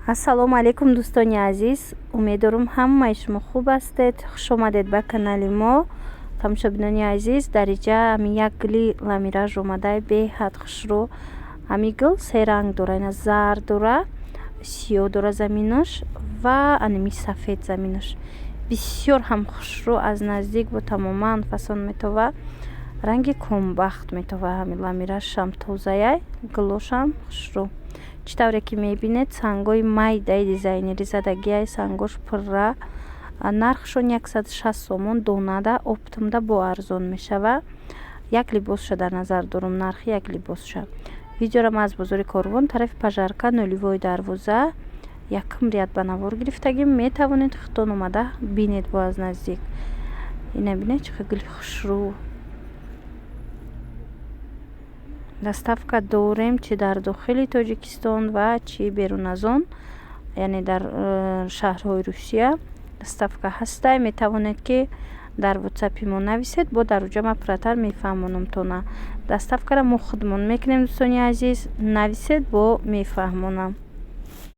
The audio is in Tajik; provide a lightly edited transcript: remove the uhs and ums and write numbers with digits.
ассалому алайкум дӯстони азиз, умедворам ҳамаи шумо хуб ҳастед. хуш омадед ба канали мо. тамошобинони азиз, дар инҷа ҳамин як гули ламираж омадаи беҳад хушрӯ. ҳамин гул се ранг дора, ина зард дора, сиёҳ дора заминаш ва аними сафед заминаш. бисёр ҳам хушрӯ, аз наздик бо тамоман фасон метова. ранги комбахт метова ҳамин ламиражшам тозаяй, гулошам хушрӯ. чӣ тавре ки мебинед сангои майдаи дизайнери задагияи сангош пурра. нархшон 160 сомон донада, оптамда бо арзон мешава. як либосша дар назар дорам, нархи як либосша. видеорам аз бозори Корвон, тарафи пажарка 012 якм рияд ба навор гирифтагим. метавонед худтон омада бинед бо аз наздик. ина бинед чӣ қадр гули хушрӯ. доставка дорем чӣ дар дохили Тоҷикистон ва чӣ берун аз он, яъне дар шаҳрҳои Русия доставка ҳастай. метавонед ки дар ватсапи мо нависед, бо даруҷама пурратар мефаҳмонам тона. доставкара мо худмон мекунем дӯстони азиз, нависед бо мефаҳмонам.